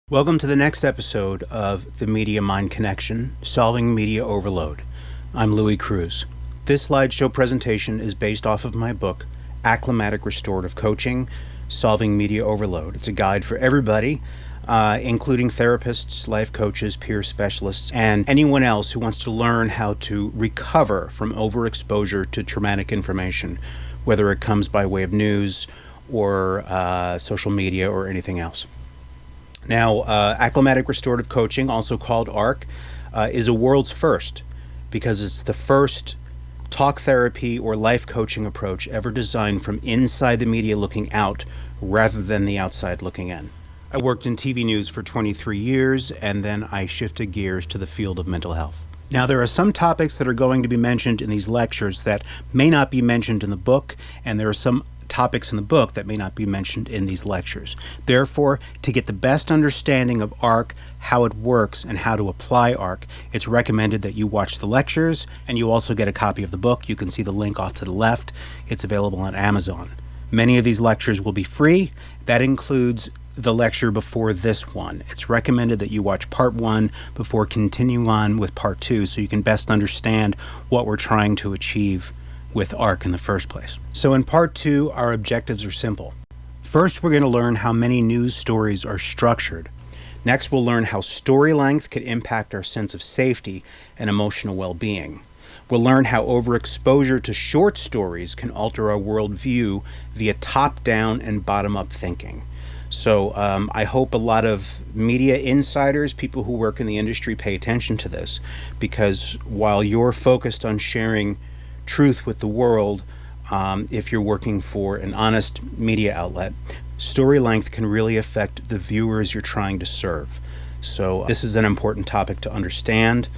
Welcome to the next episode of the Media Mind Connection, Solving Media Overload. I'm Louis Cruz. This slideshow presentation is based off of my book, Acclimatic Restorative Coaching, Solving Media Overload. It's a guide for everybody, including therapists, life coaches, peer specialists, and anyone else who wants to learn how to recover from overexposure to traumatic information, whether it comes by way of news or social media or anything else. Now, Acclimatic Restorative Coaching, also called ARC, is a world's first because it's the first talk therapy or life coaching approach ever designed from inside the media looking out rather than the outside looking in. I worked in TV news for 23 years, and then I shifted gears to the field of mental health. Now, there are some topics that are going to be mentioned in these lectures that may not be mentioned in the book, and there are some topics in the book that may not be mentioned in these lectures. Therefore, to get the best understanding of ARC, how it works, and how to apply ARC, it's recommended that you watch the lectures, and you also get a copy of the book. You can see the link off to the left. It's available on Amazon. Many of these lectures will be free. That includes the lecture before this one. It's recommended that you watch part 1 before continuing on with part 2 so you can best understand what we're trying to achieve with ARC in the first place. So in part 2, our objectives are simple. First, we're going to learn how many news stories are structured. Next, we'll learn how story length could impact our sense of safety and emotional well-being. We'll learn how overexposure to short stories can alter our worldview via top-down and bottom-up thinking. So I hope a lot of media insiders, people who work in the industry, pay attention to this, because while you're focused on sharing truth with the world, if you're working for an honest media outlet, story length can really affect the viewers you're trying to serve. So this is an important topic to understand.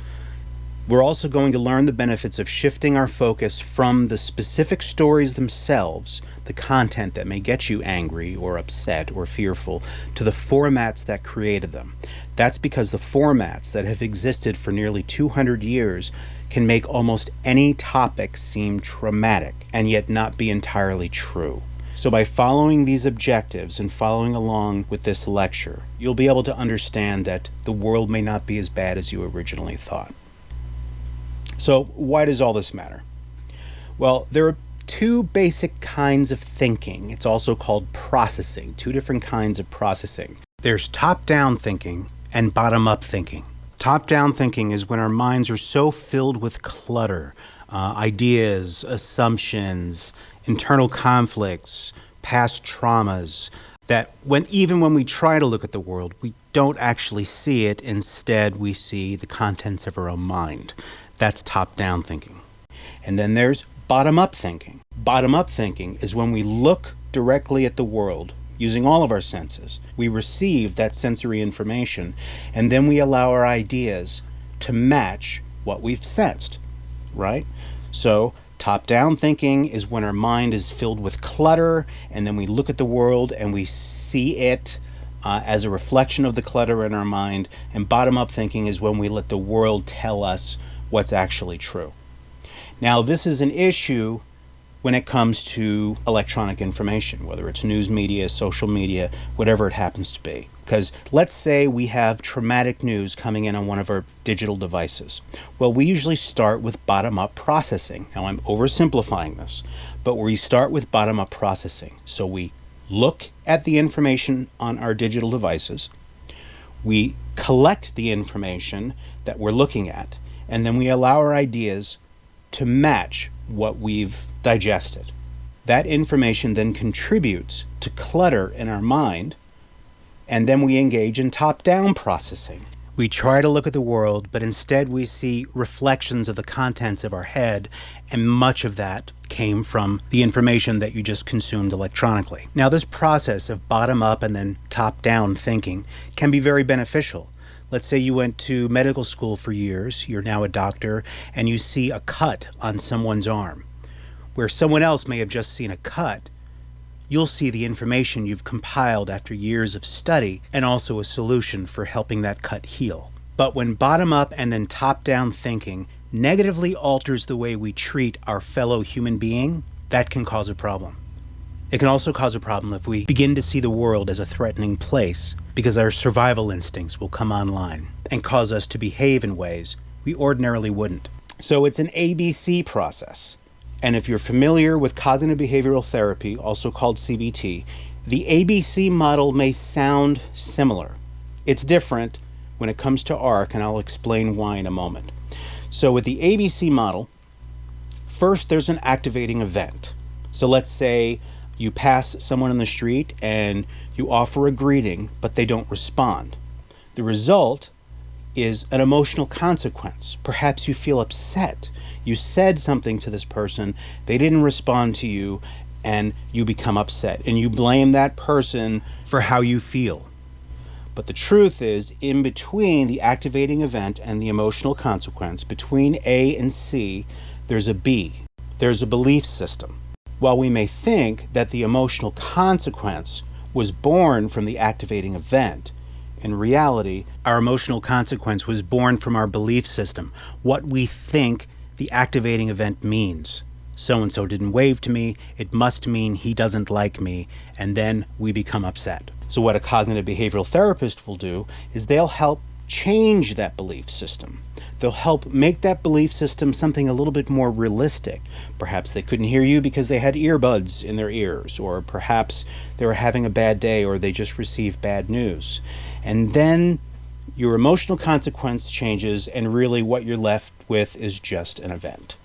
We're also going to learn the benefits of shifting our focus from the specific stories themselves, the content that may get you angry or upset or fearful, to the formats that created them. That's because the formats that have existed for nearly 200 years can make almost any topic seem traumatic and yet not be entirely true. So by following these objectives and following along with this lecture, you'll be able to understand that the world may not be as bad as you originally thought. So why does all this matter? Well, there are two basic kinds of thinking. It's also called processing, two different kinds of processing. There's top-down thinking and bottom-up thinking. Top-down thinking is when our minds are so filled with clutter, ideas, assumptions, internal conflicts, past traumas, that even when we try to look at the world, we don't actually see it. Instead, we see the contents of our own mind. That's top-down thinking. And then there's bottom-up thinking. Bottom-up thinking is when we look directly at the world using all of our senses. We receive that sensory information, and then we allow our ideas to match what we've sensed, right? So top-down thinking is when our mind is filled with clutter, and then we look at the world and we see it as a reflection of the clutter in our mind. And bottom-up thinking is when we let the world tell us what's actually true. Now, this is an issue when it comes to electronic information, whether it's news media, social media, whatever it happens to be. Because let's say we have traumatic news coming in on one of our digital devices. Well, we usually start with bottom-up processing. Now, I'm oversimplifying this, but we start with bottom-up processing. So we look at the information on our digital devices, we collect the information that we're looking at, and then we allow our ideas to match what we've digested. That information then contributes to clutter in our mind, and then we engage in top-down processing. We try to look at the world, but instead we see reflections of the contents of our head, and much of that came from the information that you just consumed electronically. Now, this process of bottom-up and then top-down thinking can be very beneficial. Let's say you went to medical school for years, you're now a doctor, and you see a cut on someone's arm. Where someone else may have just seen a cut, you'll see the information you've compiled after years of study and also a solution for helping that cut heal. But when bottom-up and then top-down thinking negatively alters the way we treat our fellow human being, that can cause a problem. It can also cause a problem if we begin to see the world as a threatening place, because our survival instincts will come online and cause us to behave in ways we ordinarily wouldn't. So it's an ABC process. And if you're familiar with cognitive behavioral therapy, also called CBT, the ABC model may sound similar. It's different when it comes to ARC, and I'll explain why in a moment. So with the ABC model, first there's an activating event. So let's say you pass someone in the street and you offer a greeting, but they don't respond. The result is an emotional consequence. Perhaps you feel upset. You said something to this person, they didn't respond to you, and you become upset. And you blame that person for how you feel. But the truth is, in between the activating event and the emotional consequence, between A and C, there's a B. There's a belief system. While we may think that the emotional consequence was born from the activating event, in reality, our emotional consequence was born from our belief system, what we think the activating event means. So-and-so didn't wave to me, it must mean he doesn't like me, and then we become upset. So what a cognitive behavioral therapist will do is they'll help change that belief system. They'll help make that belief system something a little bit more realistic. Perhaps they couldn't hear you because they had earbuds in their ears, or perhaps they were having a bad day, or they just received bad news. And then your emotional consequence changes, and really what you're left with is just an event.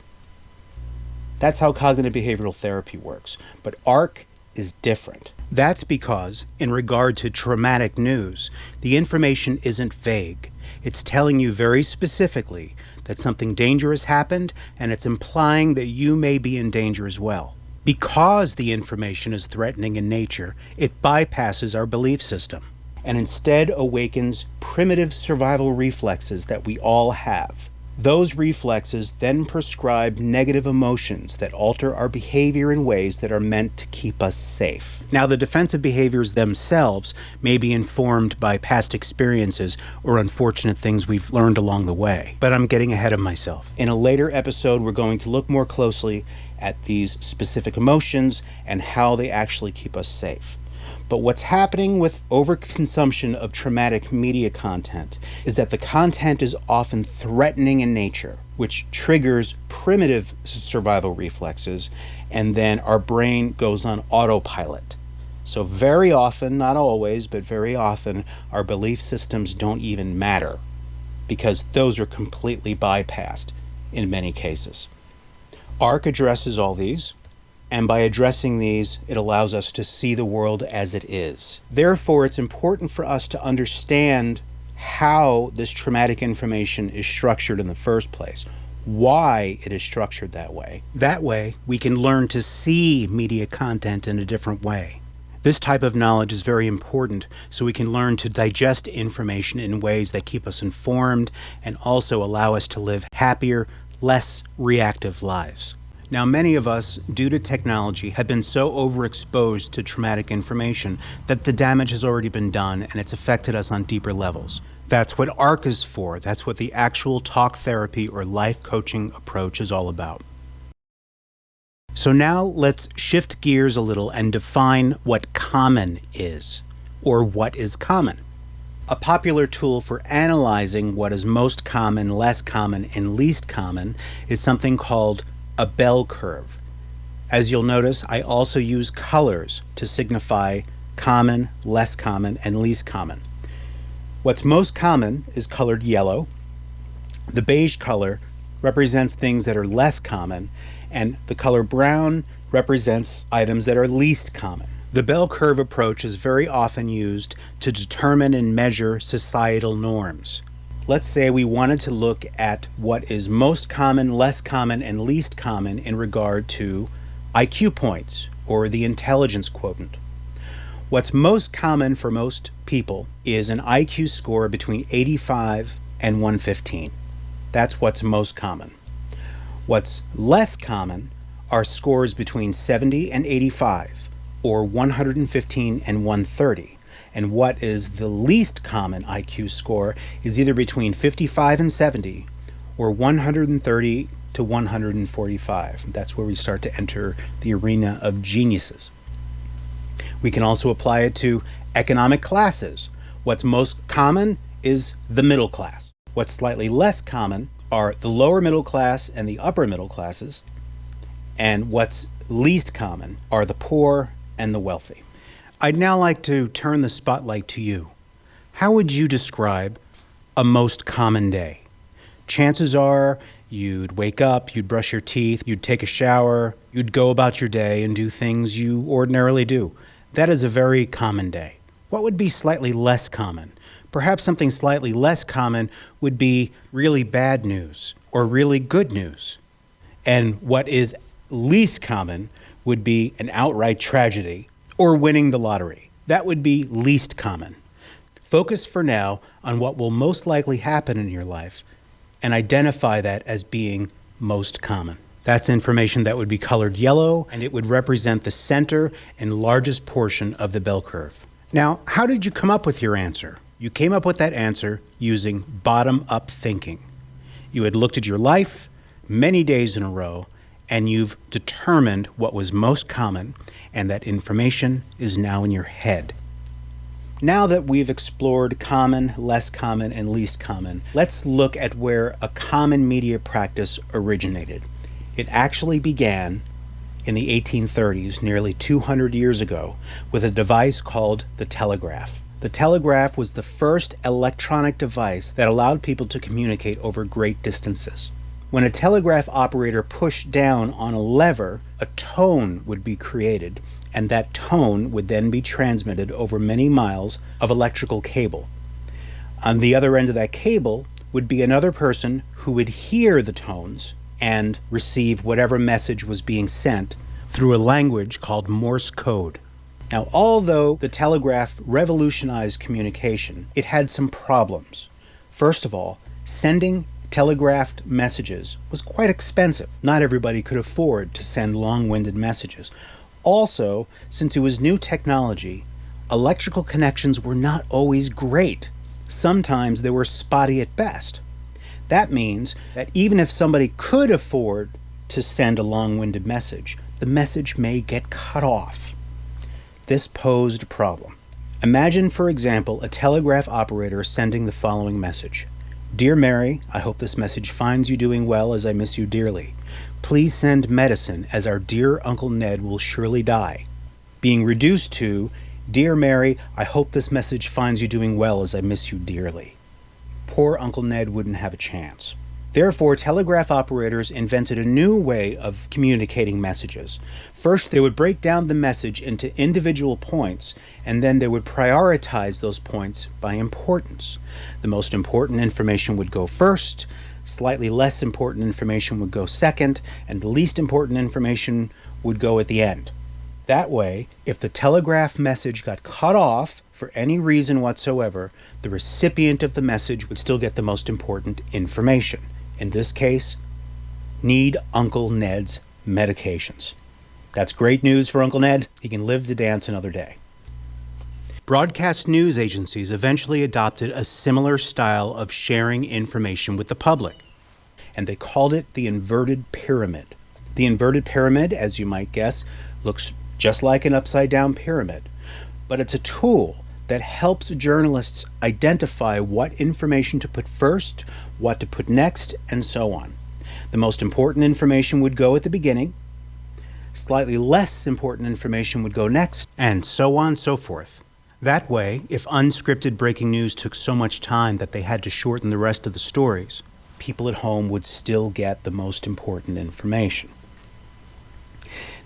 That's how cognitive behavioral therapy works. But ARC is different. That's because, in regard to traumatic news, the information isn't vague. It's telling you very specifically that something dangerous happened, and it's implying that you may be in danger as well. Because the information is threatening in nature, it bypasses our belief system and instead awakens primitive survival reflexes that we all have. Those reflexes then prescribe negative emotions that alter our behavior in ways that are meant to keep us safe. Now, the defensive behaviors themselves may be informed by past experiences or unfortunate things we've learned along the way, but I'm getting ahead of myself. In a later episode, we're going to look more closely at these specific emotions and how they actually keep us safe. But what's happening with overconsumption of traumatic media content is that the content is often threatening in nature, which triggers primitive survival reflexes, and then our brain goes on autopilot. So very often, not always, but very often, our belief systems don't even matter because those are completely bypassed in many cases. ARC addresses all these. And by addressing these, it allows us to see the world as it is. Therefore, it's important for us to understand how this traumatic information is structured in the first place, why it is structured that way. That way, we can learn to see media content in a different way. This type of knowledge is very important so we can learn to digest information in ways that keep us informed and also allow us to live happier, less reactive lives. Now, many of us, due to technology, have been so overexposed to traumatic information that the damage has already been done and it's affected us on deeper levels. That's what ARC is for. That's what the actual talk therapy or life coaching approach is all about. So now let's shift gears a little and define what common is, or what is common. A popular tool for analyzing what is most common, less common, and least common is something called a bell curve. As you'll notice, I also use colors to signify common, less common, and least common. What's most common is colored yellow. The beige color represents things that are less common, and the color brown represents items that are least common. The bell curve approach is very often used to determine and measure societal norms. Let's say we wanted to look at what is most common, less common, and least common in regard to IQ points, or the intelligence quotient. What's most common for most people is an IQ score between 85 and 115. That's what's most common. What's less common are scores between 70 and 85, or 115 and 130. And what is the least common IQ score is either between 55 and 70 or 130 to 145. That's where we start to enter the arena of geniuses. We can also apply it to economic classes. What's most common is the middle class. What's slightly less common are the lower middle class and the upper middle classes. And what's least common are the poor and the wealthy. I'd now like to turn the spotlight to you. How would you describe a most common day? Chances are you'd wake up, you'd brush your teeth, you'd take a shower, you'd go about your day and do things you ordinarily do. That is a very common day. What would be slightly less common? Perhaps something slightly less common would be really bad news or really good news. And what is least common would be an outright tragedy or winning the lottery. That would be least common. Focus for now on what will most likely happen in your life and identify that as being most common. That's information that would be colored yellow, and it would represent the center and largest portion of the bell curve. Now, how did you come up with your answer? You came up with that answer using bottom-up thinking. You had looked at your life many days in a row, and you've determined what was most common, and that information is now in your head. Now that we've explored common, less common, and least common, let's look at where a common media practice originated. It actually began in the 1830s, nearly 200 years ago, with a device called the telegraph. The telegraph was the first electronic device that allowed people to communicate over great distances. When a telegraph operator pushed down on a lever, a tone would be created, and that tone would then be transmitted over many miles of electrical cable. On the other end of that cable would be another person who would hear the tones and receive whatever message was being sent through a language called Morse code. Now, although the telegraph revolutionized communication, it had some problems. First of all, sending telegraphed messages was quite expensive. Not everybody could afford to send long-winded messages. Also, since it was new technology, electrical connections were not always great. Sometimes they were spotty at best. That means that even if somebody could afford to send a long-winded message, the message may get cut off. This posed a problem. Imagine, for example, a telegraph operator sending the following message. Dear Mary, I hope this message finds you doing well as I miss you dearly. Please send medicine as our dear Uncle Ned will surely die. Being reduced to, Dear Mary, I hope this message finds you doing well as I miss you dearly. Poor Uncle Ned wouldn't have a chance. Therefore, telegraph operators invented a new way of communicating messages. First, they would break down the message into individual points, and then they would prioritize those points by importance. The most important information would go first, slightly less important information would go second, and the least important information would go at the end. That way, if the telegraph message got cut off for any reason whatsoever, the recipient of the message would still get the most important information. In this case, need Uncle Ned's medications. That's great news for Uncle Ned. He can live to dance another day. Broadcast news agencies eventually adopted a similar style of sharing information with the public, and they called it the inverted pyramid. The inverted pyramid, as you might guess, looks just like an upside-down pyramid, but it's a tool that helps journalists identify what information to put first, what to put next, and so on. The most important information would go at the beginning, slightly less important information would go next, and so on and so forth. That way, if unscripted breaking news took so much time that they had to shorten the rest of the stories, people at home would still get the most important information.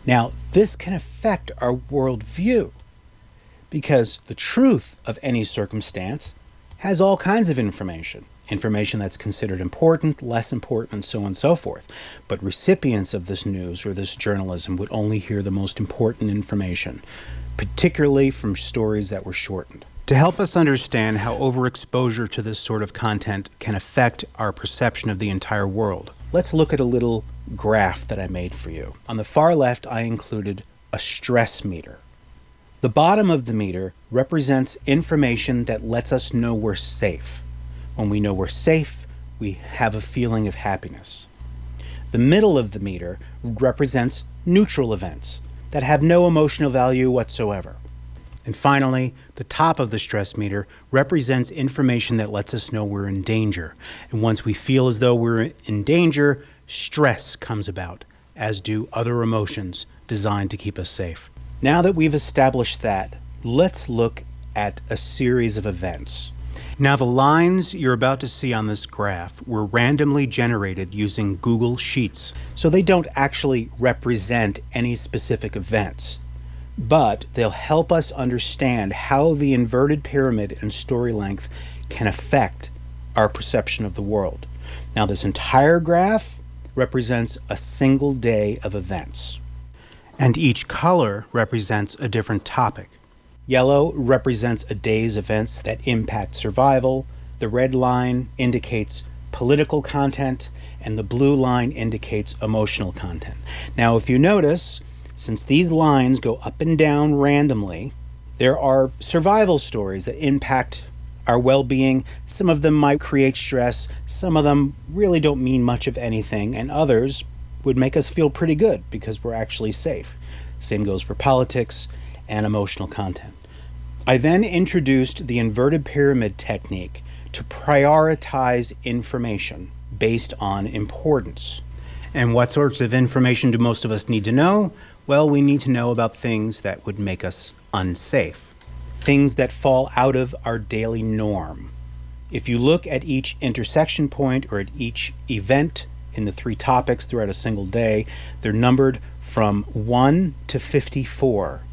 Now, this can affect our worldview, because the truth of any circumstance has all kinds of information that's considered important, less important, and so on and so forth. But recipients of this news or this journalism would only hear the most important information, particularly from stories that were shortened. To help us understand how overexposure to this sort of content can affect our perception of the entire world, let's look at a little graph that I made for you. On the far left, I included a stress meter. The bottom of the meter represents information that lets us know we're safe. When we know we're safe, we have a feeling of happiness. The middle of the meter represents neutral events that have no emotional value whatsoever. And finally, the top of the stress meter represents information that lets us know we're in danger. And once we feel as though we're in danger, stress comes about, as do other emotions designed to keep us safe. Now that we've established that, let's look at a series of events. Now, the lines you're about to see on this graph were randomly generated using Google Sheets, so they don't actually represent any specific events, but they'll help us understand how the inverted pyramid and story length can affect our perception of the world. Now, this entire graph represents a single day of events, and each color represents a different topic. Yellow represents a day's events that impact survival, the red line indicates political content, and the blue line indicates emotional content. Now, if you notice, since these lines go up and down randomly, there are survival stories that impact our well-being. Some of them might create stress, some of them really don't mean much of anything, and others would make us feel pretty good because we're actually safe. Same goes for politics and emotional content. I then introduced the inverted pyramid technique to prioritize information based on importance. And what sorts of information do most of us need to know? Well, we need to know about things that would make us unsafe, things that fall out of our daily norm. If you look at each intersection point or at each event in the 3 topics throughout a single day, they're numbered from 1 to 54.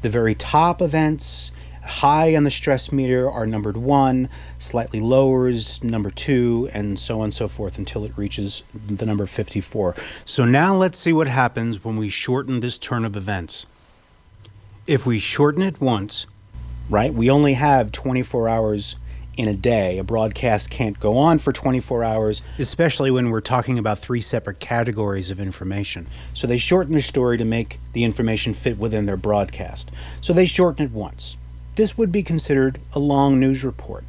The very top events, high on the stress meter, are numbered 1, slightly lower is number 2, and so on and so forth until it reaches the number 54. So now let's see what happens when we shorten this turn of events. If we shorten it once, right, we only have 24 hours in a day. A broadcast can't go on for 24 hours, especially when we're talking about 3 separate categories of information. So they shorten their story to make the information fit within their broadcast. So they shorten it once. This would be considered a long news report.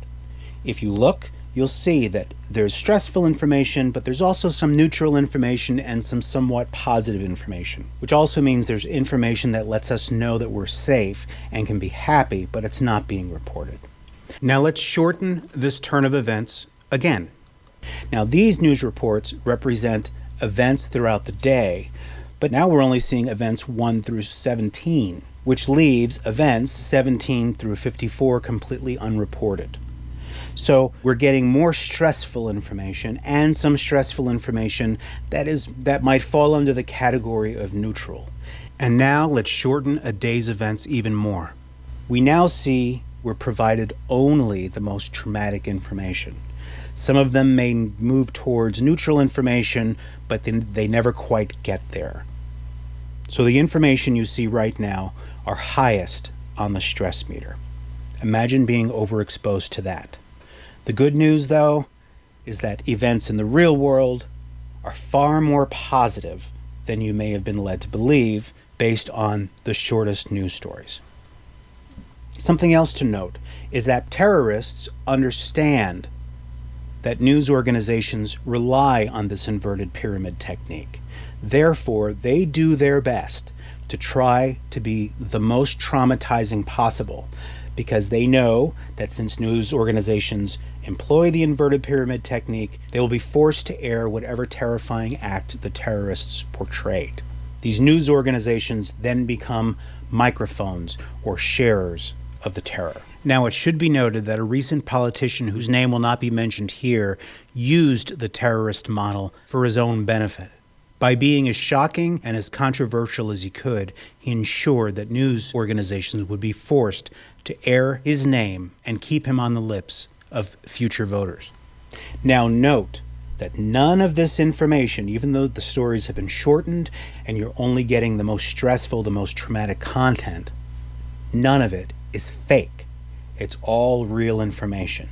If you look, you'll see that there's stressful information, but there's also some neutral information and some somewhat positive information, which also means there's information that lets us know that we're safe and can be happy, but it's not being reported. Now let's shorten this turn of events again. Now these news reports represent events throughout the day, but now we're only seeing events 1 through 17, which leaves events 17 through 54 completely unreported. So we're getting more stressful information and some stressful information that might fall under the category of neutral. And now let's shorten a day's events even more. We now see we're provided only the most traumatic information. Some of them may move towards neutral information, but then they never quite get there. So the information you see right now are highest on the stress meter. Imagine being overexposed to that. The good news, though, is that events in the real world are far more positive than you may have been led to believe based on the shortest news stories. Something else to note is that terrorists understand that news organizations rely on this inverted pyramid technique. Therefore, they do their best to try to be the most traumatizing possible, because they know that since news organizations employ the inverted pyramid technique, they will be forced to air whatever terrifying act the terrorists portrayed. These news organizations then become microphones or sharers of the terror. Now, it should be noted that a recent politician whose name will not be mentioned here used the terrorist model for his own benefit. By being as shocking and as controversial as he could, he ensured that news organizations would be forced to air his name and keep him on the lips of future voters. Now, note that none of this information, even though the stories have been shortened and you're only getting the most stressful, the most traumatic content, none of it is fake. It's all real information.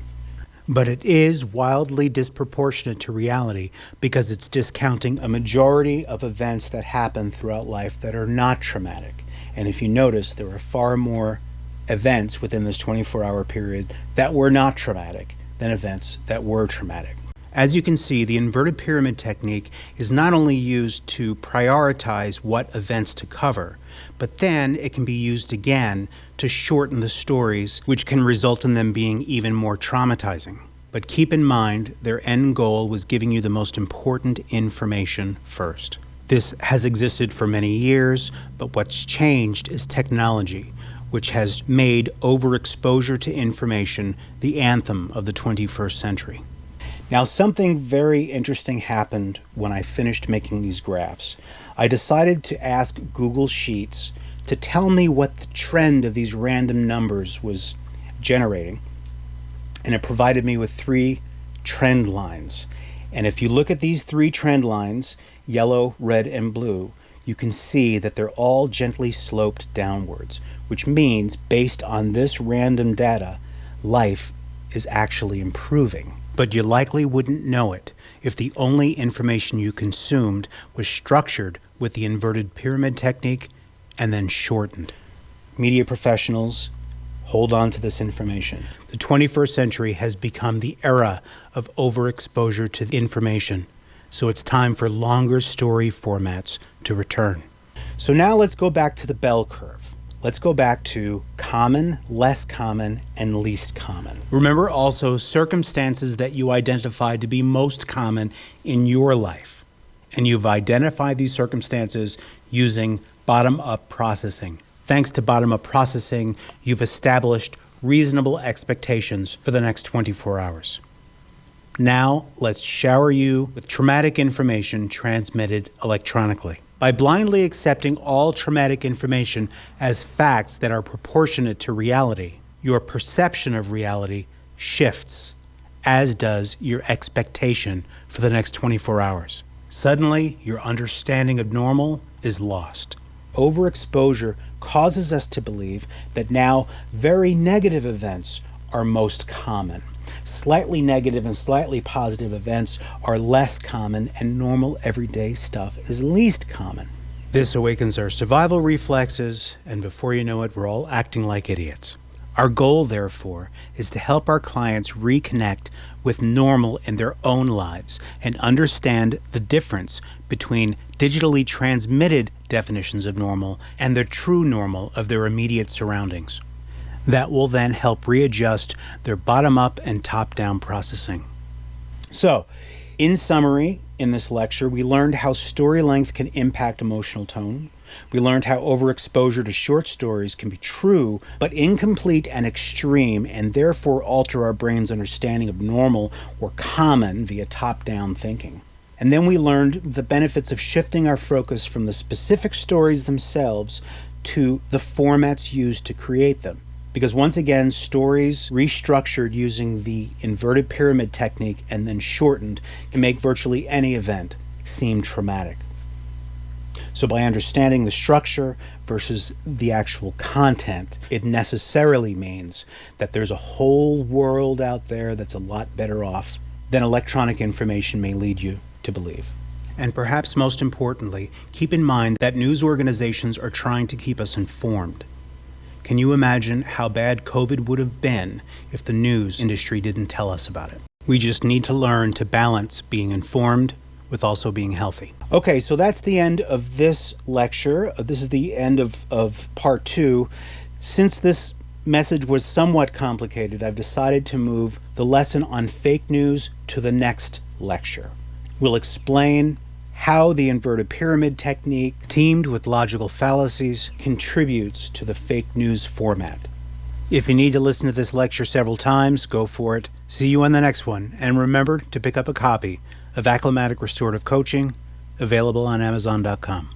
But it is wildly disproportionate to reality because it's discounting a majority of events that happen throughout life that are not traumatic. And if you notice, there are far more events within this 24-hour period that were not traumatic than events that were traumatic. As you can see, the inverted pyramid technique is not only used to prioritize what events to cover, but then it can be used again to shorten the stories, which can result in them being even more traumatizing. But keep in mind, their end goal was giving you the most important information first. This has existed for many years, but what's changed is technology, which has made overexposure to information the anthem of the 21st century. Now, something very interesting happened when I finished making these graphs. I decided to ask Google Sheets to tell me what the trend of these random numbers was generating, and it provided me with 3 trend lines. And if you look at these 3 trend lines, yellow, red, and blue, you can see that they're all gently sloped downwards, which means, based on this random data, life is actually improving. But you likely wouldn't know it if the only information you consumed was structured with the inverted pyramid technique and then shortened. Media professionals, hold on to this information. The 21st century has become the era of overexposure to information, so it's time for longer story formats to return. So now let's go back to the bell curve. Let's go back to common, less common, and least common. Remember also circumstances that you identify to be most common in your life. And you've identified these circumstances using bottom-up processing. Thanks to bottom-up processing, you've established reasonable expectations for the next 24 hours. Now, let's shower you with traumatic information transmitted electronically. By blindly accepting all traumatic information as facts that are proportionate to reality, your perception of reality shifts, as does your expectation for the next 24 hours. Suddenly, your understanding of normal is lost. Overexposure causes us to believe that now very negative events are most common. Slightly negative and slightly positive events are less common, and normal everyday stuff is least common. This awakens our survival reflexes, and before you know it, we're all acting like idiots. Our goal, therefore, is to help our clients reconnect with normal in their own lives and understand the difference between digitally transmitted definitions of normal and the true normal of their immediate surroundings. That will then help readjust their bottom-up and top-down processing. So, in summary, in this lecture, we learned how story length can impact emotional tone. We learned how overexposure to short stories can be true, but incomplete and extreme, and therefore alter our brain's understanding of normal or common via top-down thinking. And then we learned the benefits of shifting our focus from the specific stories themselves to the formats used to create them. Because once again, stories restructured using the inverted pyramid technique and then shortened can make virtually any event seem traumatic. So by understanding the structure versus the actual content, it necessarily means that there's a whole world out there that's a lot better off than electronic information may lead you to believe. And perhaps most importantly, keep in mind that news organizations are trying to keep us informed. Can you imagine how bad COVID would have been if the news industry didn't tell us about it? We just need to learn to balance being informed with also being healthy. Okay, so that's the end of this lecture. This is the end of part 2. Since this message was somewhat complicated, I've decided to move the lesson on fake news to the next lecture. We'll explain how the inverted pyramid technique, teamed with logical fallacies, contributes to the fake news format. If you need to listen to this lecture several times, go for it. See you on the next one, and remember to pick up a copy of Acclimatic Restorative Coaching, available on Amazon.com.